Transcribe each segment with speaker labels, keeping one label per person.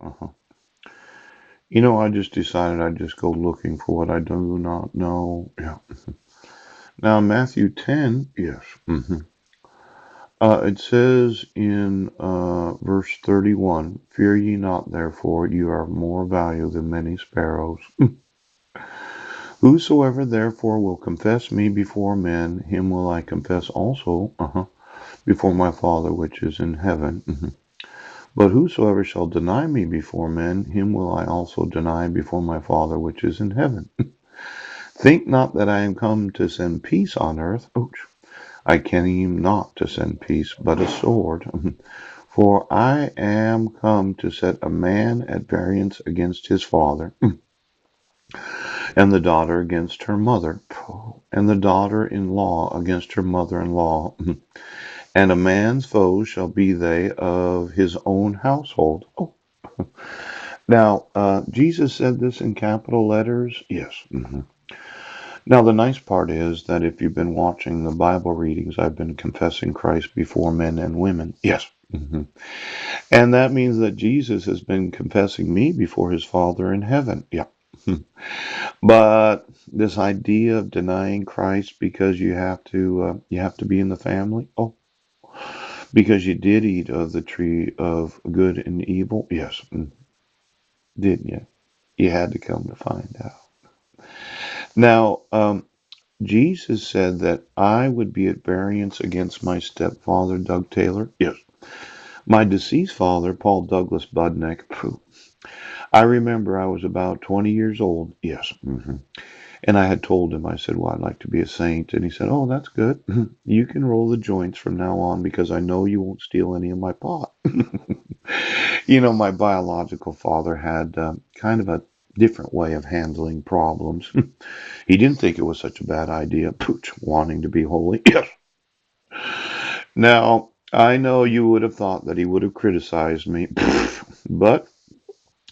Speaker 1: Uh-huh. You know, I just decided I'd just go looking for what I do not know. Yeah. Now, Matthew 10, yes. It says in verse 31, Fear ye not, therefore, you are of more value than many sparrows. Whosoever therefore will confess me before men, him will I confess also before my Father which is in heaven. But whosoever shall deny me before men, him will I also deny before my Father which is in heaven. Think not that I am come to send peace on earth. Ouch. I came not to send peace, but a sword. For I am come to set a man at variance against his father, and the daughter against her mother, and the daughter-in-law against her mother-in-law. And a man's foes shall be they of his own household. Oh. Now, Jesus said this in capital letters. Yes. Now, the nice part is that if you've been watching the Bible readings, I've been confessing Christ before men and women. Yes. And that means that Jesus has been confessing me before his Father in heaven. Yeah. But this idea of denying Christ because you have to be in the family. Oh, because you did eat of the tree of good and evil. Yes, didn't you? You had to come to find out. Now, Jesus said that I would be at variance against my stepfather, Doug Taylor. Yes. My deceased father, Paul Douglas Budnick. I remember I was about 20 years old. Yes. And I had told him, I said, well, I'd like to be a saint. And he said, oh, that's good. You can roll the joints from now on because I know you won't steal any of my pot. You know, my biological father had kind of a different way of handling problems. He didn't think it was such a bad idea, pooch, wanting to be holy. Yes. Now, I know you would have thought that he would have criticized me, but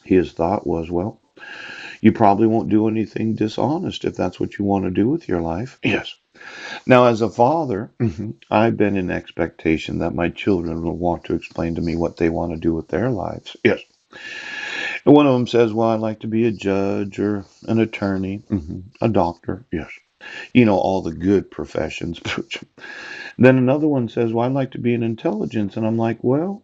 Speaker 1: his thought was, well, you probably won't do anything dishonest if that's what you want to do with your life. Yes. Now, as a father, I've been in expectation that my children will want to explain to me what they want to do with their lives. Yes. And one of them says, well, I'd like to be a judge or an attorney, a doctor. Yes. You know, all the good professions. Then another one says, well, I'd like to be an intelligence. And I'm like, well,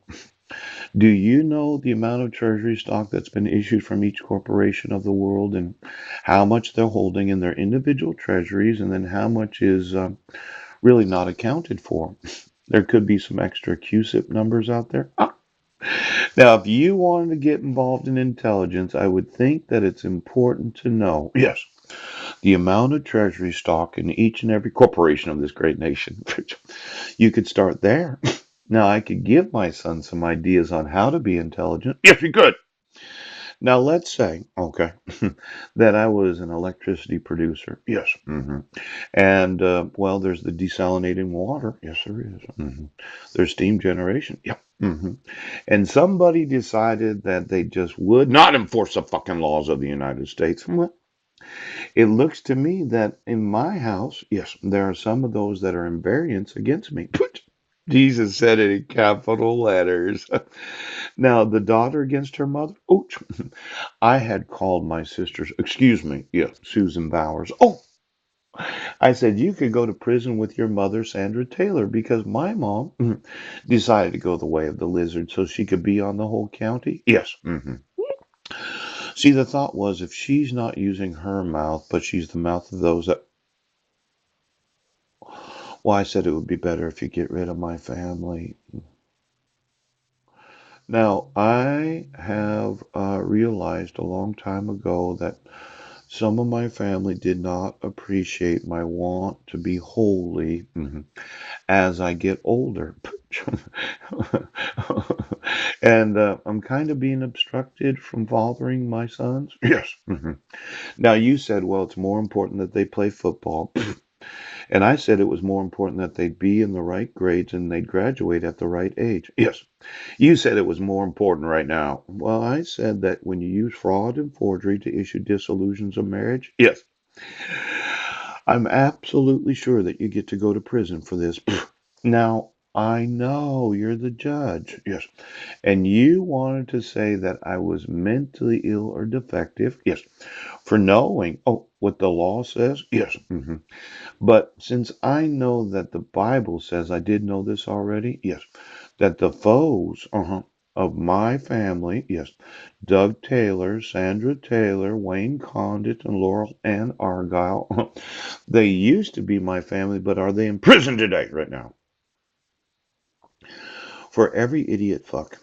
Speaker 1: do you know the amount of treasury stock that's been issued from each corporation of the world and how much they're holding in their individual treasuries and then how much is really not accounted for? There could be some extra QSIP numbers out there. Now, if you wanted to get involved in intelligence, I would think that it's important to know, yes, the amount of treasury stock in each and every corporation of this great nation. You could start there. Now, I could give my son some ideas on how to be intelligent. Yes, you could. Now, let's say, okay, that I was an electricity producer. Yes. And, well, there's the desalinating water. Yes, there is. There's steam generation. Yep. And somebody decided that they just would not enforce the fucking laws of the United States. Well, it looks to me that in my house, yes, there are some of those that are in variance against me. Jesus said it in capital letters. Now, the daughter against her mother. Ouch. I had called my sisters, excuse me, yeah, Susan Bowers. Oh, I said, you could go to prison with your mother, Sandra Taylor, because my mom decided to go the way of the lizard so she could be on the whole county. Yes. See, the thought was if she's not using her mouth, but she's the mouth of those that. Well, I said it would be better if you get rid of my family. Now, I have realized a long time ago that some of my family did not appreciate my want to be holy as I get older. And I'm kind of being obstructed from fathering my sons. Yes. Now, you said, well, it's more important that they play football. And I said it was more important that they'd be in the right grades and they'd graduate at the right age. Yes. You said it was more important right now. Well, I said that when you use fraud and forgery to issue dissolutions of marriage, yes, I'm absolutely sure that you get to go to prison for this. Now, I know you're the judge. Yes. And you wanted to say that I was mentally ill or defective. Yes. For knowing, oh, what the law says. Yes. But since I know that the Bible says, I did know this already. Yes. That the foes, of my family, yes, Doug Taylor, Sandra Taylor, Wayne Condit, and Laurel Ann Argyle, they used to be my family, but are they in prison today, right now? For every idiot fuck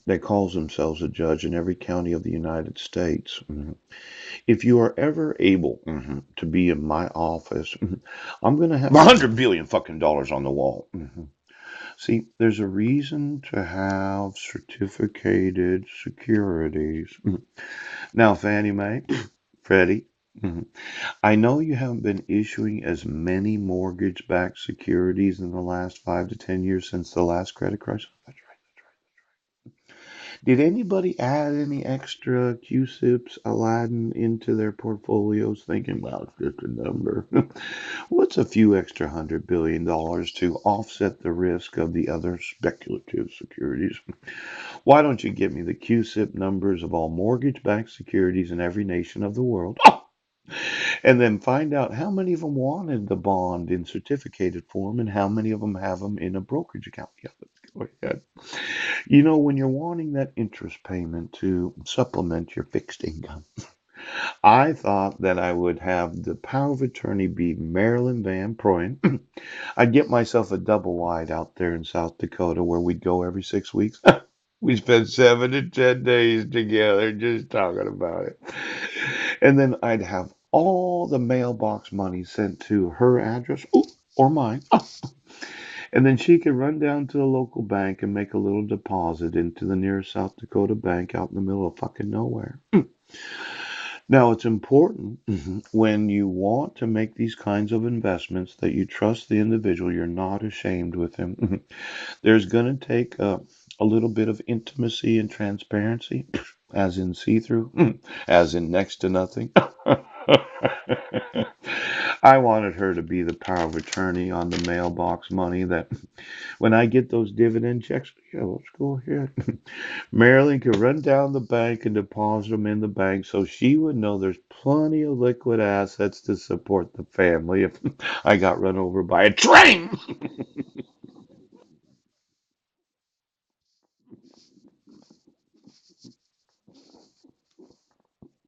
Speaker 1: that calls themselves a judge in every county of the United States, if you are ever able to be in my office, I'm going to have 100 billion fucking dollars on the wall. See, there's a reason to have certificated securities. Now, Fannie Mae, Freddie, I know you haven't been issuing as many mortgage-backed securities in the last 5 to 10 years since the last credit crisis. That's right. Did anybody add any extra QSIPs, Aladdin into their portfolios thinking, well, it's just a number? What's a few extra $100 billion to offset the risk of the other speculative securities? Why don't you give me the QSIP numbers of all mortgage-backed securities in every nation of the world? Oh! And then find out how many of them wanted the bond in certificated form and how many of them have them in a brokerage account. Yeah, let's go ahead. You know, when you're wanting that interest payment to supplement your fixed income, I thought that I would have the power of attorney be Marilyn Van Proyen. I'd get myself a double wide out there in South Dakota where we'd go every 6 weeks. We spent 7 to 10 days together just talking about it. And then I'd have all the mailbox money sent to her address, ooh, or mine. And then she could run down to the local bank and make a little deposit into the nearest South Dakota bank out in the middle of fucking nowhere. Now, it's important when you want to make these kinds of investments that you trust the individual. You're not ashamed with him. There's going to take a little bit of intimacy and transparency, as in see through, as in next to nothing. I wanted her to be the power of attorney on the mailbox money that when I get those dividend checks, yeah, let's go ahead. Marilyn could run down the bank and deposit them in the bank so she would know there's plenty of liquid assets to support the family if I got run over by a train.